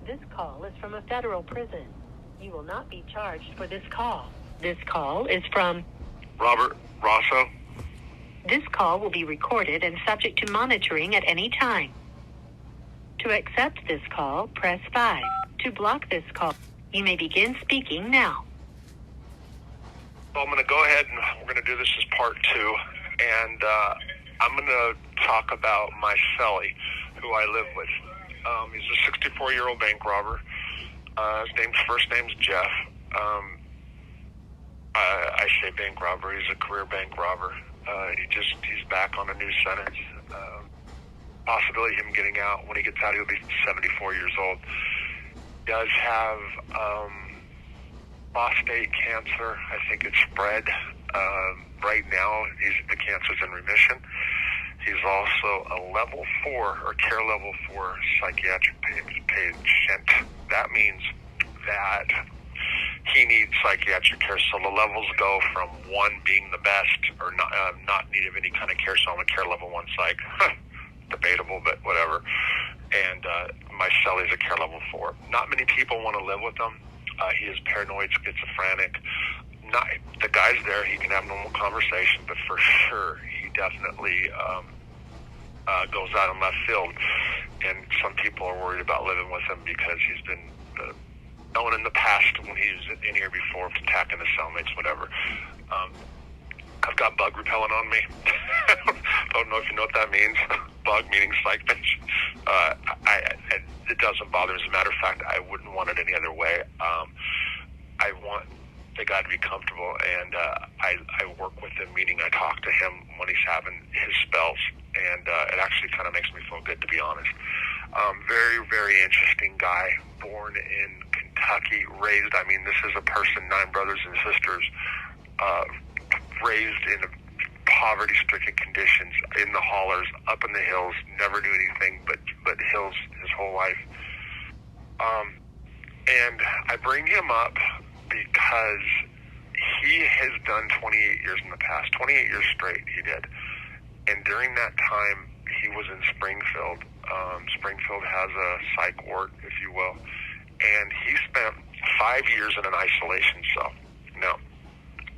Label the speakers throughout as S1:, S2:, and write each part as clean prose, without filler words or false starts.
S1: This call is from a federal prison. You will not be charged for this call. This call is from
S2: Robert Rosso.
S1: This call will be recorded and subject to monitoring at any time. To accept this call, press 5. To block this call, you may begin speaking now.
S2: So I'm going to go ahead and we're going to do this as part 2. And I'm going to talk about my cellie, who I live with. He's a 64-year-old bank robber. His first name's Jeff. I say bank robber. He's a career bank robber. He's back on a new sentence. Possibility of him getting out. When he gets out, he'll be 74 years old. He does have prostate cancer. I think it's spread. Right now, the cancer's in remission. He's also a level 4 or care level 4 psychiatric patient. That means that he needs psychiatric care. So the levels go from 1 being the best or not need of any kind of care. So I'm a care level 1 psych. Debatable, but whatever. And my cellie's a care level 4. Not many people want to live with him. He is paranoid, schizophrenic. The guy's there. He can have normal conversation, but for sure, he definitely goes out in left field. And some people are worried about living with him because he's been known in the past when he was in here before for attacking the cellmates, whatever. I've got bug repellent on me. Don't know if you know what that means. Bug meaning psych bitch. It doesn't bother me. As a matter of fact, I wouldn't want it any other way. I want the guy to be comfortable, and I work with him, meaning I talk to him when he's having his spells, and it actually kind of makes me feel good, to be honest. Very, very interesting guy, born in Kentucky, raised, this is a person, 9 brothers and sisters, raised in poverty-stricken conditions, in the hollers, up in the hills, never knew anything but hills his whole life. And I bring him up because he has done 28 years in the past, 28 years straight he did. And during that time, he was in Springfield. Springfield has a psych ward, if you will. And he spent 5 years in an isolation cell. Now,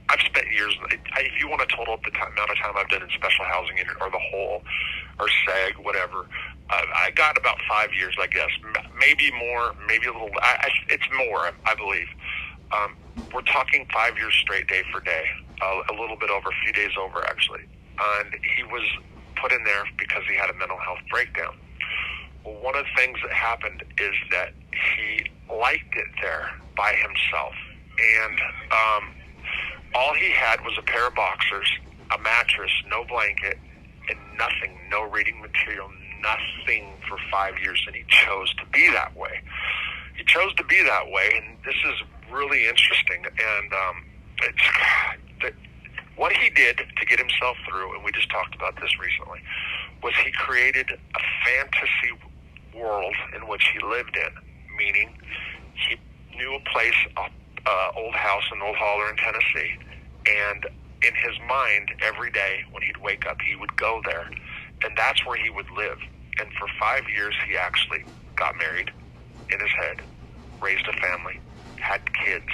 S2: I've spent years, if you want to total up the amount of time I've done in special housing unit or the whole or SAG, whatever, I got about 5 years, I guess. Maybe more, maybe a little, it's more, I believe. We're talking 5 years straight, day for day, a little bit over, a few days over, actually. And he was put in there because he had a mental health breakdown. Well, one of the things that happened is that he liked it there by himself. And all he had was a pair of boxers, a mattress, no blanket, and nothing, no reading material, nothing for 5 years. And he chose to be that way. He chose to be that way, and this is really interesting. And what he did to get himself through, and we just talked about this recently, was he created a fantasy world in which he lived in, meaning he knew a place, old house, an old holler in Tennessee, and in his mind, every day when he'd wake up, he would go there, and that's where he would live. And for 5 years, he actually got married in his head, raised a family, had kids.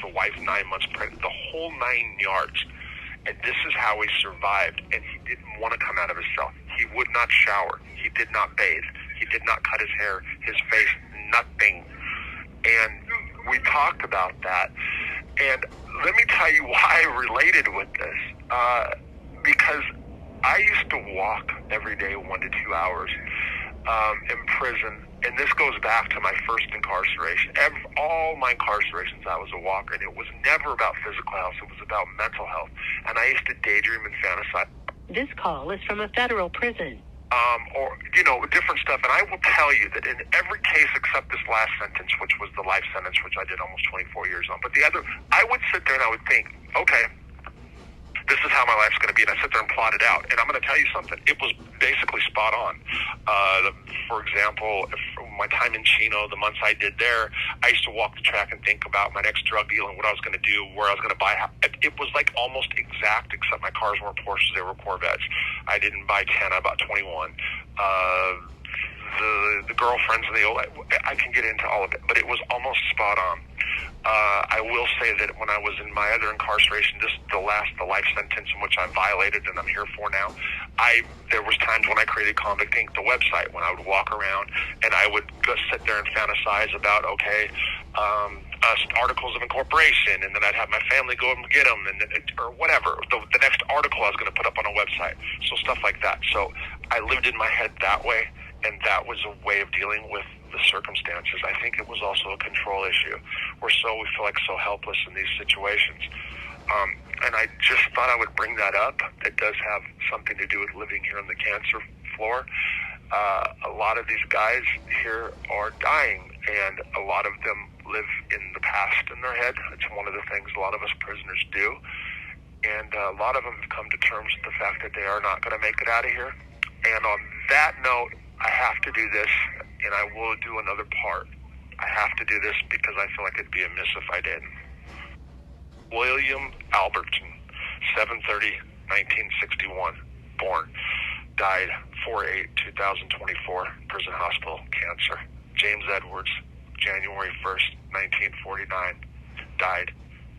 S2: The wife 9 months pregnant, the whole 9 yards. And this is how he survived. And he didn't want to come out of his cell. He would not shower. He did not bathe. He did not cut his hair, his face, nothing. And we talked about that. And let me tell you why I related with this. Because I used to walk every day 1 to 2 hours in prison. And this goes back to my first incarceration. All my incarcerations, I was a walker. And it was never about physical health. It was about mental health. And I used to daydream and fantasize.
S1: This call is from a federal prison.
S2: Different stuff. And I will tell you that in every case except this last sentence, which was the life sentence, which I did almost 24 years on. But the other, I would sit there and I would think, okay, this is how my life's going to be. And I sit there and plot it out. And I'm going to tell you something. It was basically spot on. For example, my time in Chino, the months I did there, I used to walk the track and think about my next drug deal and what I was going to do, where I was going to buy. It was like almost exact, except my cars weren't Porsches, they were Corvettes. I didn't buy 10, I bought 21. the girlfriends and the old, I can get into all of it, but it was almost spot on. I will say that when I was in my other incarceration, the life sentence in which I violated and I'm here for now, there was times when I created Convict Inc, the website, when I would walk around and I would go sit there and fantasize about, articles of incorporation, and then I'd have my family go and get them, and or whatever, the next article I was going to put up on a website, so stuff like that. So I lived in my head that way, and that was a way of dealing with the circumstances. I think it was also a control issue. We feel like so helpless in these situations. And I just thought I would bring that up. It does have something to do with living here on the cancer floor. A lot of these guys here are dying, and a lot of them live in the past in their head. It's one of the things a lot of us prisoners do. And a lot of them have come to terms with the fact that they are not going to make it out of here. And on that note, I have to do this, and I will do another part. I have to do this because I feel like it'd be amiss if I didn't. William Albertson, 7/30/1961, born. Died 4/8/2024, prison hospital, cancer. James Edwards, January 1st, 1949, died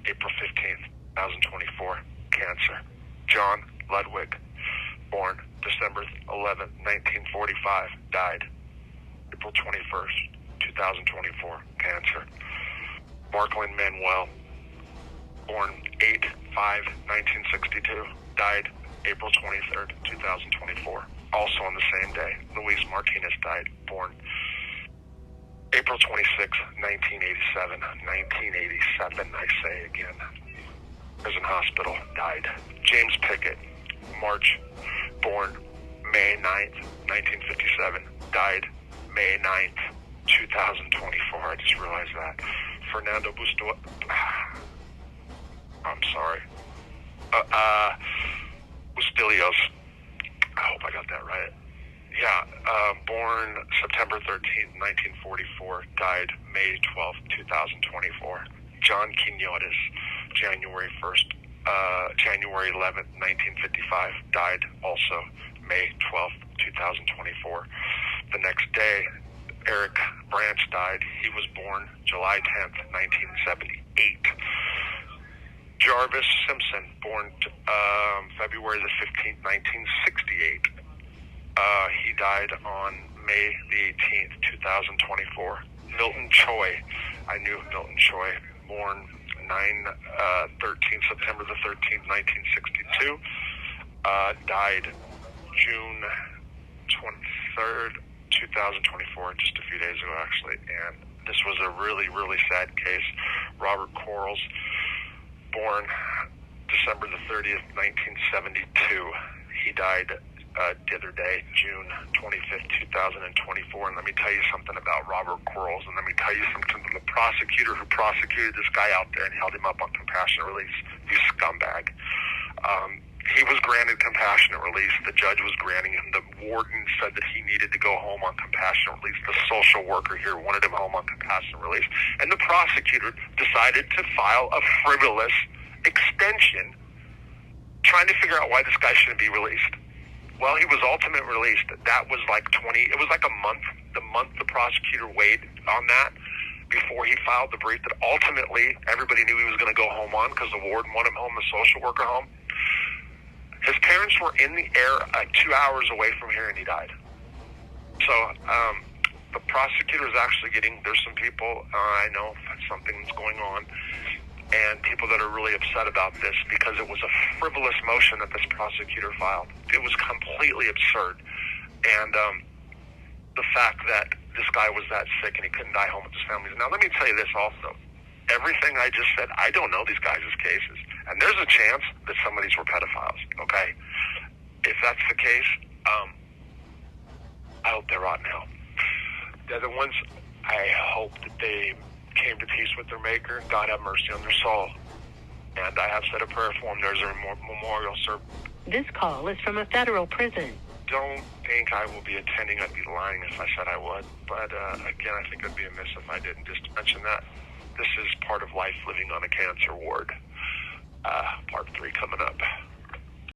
S2: April 15th, 2024, cancer. John Ludwig, born December 11th, 1945, died April 21st, 2024, cancer. Marklin Manuel, born 8/5/1962, died April 23rd, 2024, also on the same day. Luis Martinez died, born April 26, 1987. 1987, I say again. Prison hospital, died. James Pickett, March, born May 9th, 1957, died May 9th, 2024. I just realized that. Fernando Bustillos. I hope I got that right. Yeah, born September 13th, 1944, died May 12th, 2024. John Quinones, January 11th, 1955, died also May 12th, 2024. The next day, Eric Branch died. He was born July 10th, 1978. Jarvis Simpson, born February the 15th, 1968. He died on May the 18th, 2024. Milton Choi, I knew Milton Choi, born September the 13th, 1962. Died June 23rd, 2024, just a few days ago, actually. And this was a really, really sad case. Robert Quarles, born December the 30th, 1972. He died the other day, June 25th, 2024. And let me tell you something about Robert Quarles, and let me tell you something from the prosecutor who prosecuted this guy out there and held him up on compassionate release. You scumbag. He was granted compassionate release. The judge was granting him. The warden said that he needed to go home on compassionate release. The social worker here wanted him home on compassionate release. And the prosecutor decided to file a frivolous extension trying to figure out why this guy shouldn't be released. Well, he was ultimately released. That was like it was like a month. The month the prosecutor weighed on that before he filed the brief that ultimately everybody knew he was going to go home on because the warden wanted him home, the social worker home. His parents were in the air 2 hours away from here, and he died. So the prosecutor is actually there's some people, I know something's going on, and people that are really upset about this because it was a frivolous motion that this prosecutor filed. It was completely absurd. And the fact that this guy was that sick and he couldn't die home with his family. Now, let me tell you this also. Everything I just said, I don't know these guys' cases. And there's a chance that some of these were pedophiles, okay? If that's the case, I hope they're rotting hell. The other ones, I hope that they came to peace with their maker. God have mercy on their soul. And I have said a prayer for them. There's a memorial service.
S1: This call is from a federal prison.
S2: Don't think I will be attending. I'd be lying if I said I would. But again, I think it'd be amiss if I didn't. Just to mention that this is part of life living on a cancer ward. Part 3 coming up.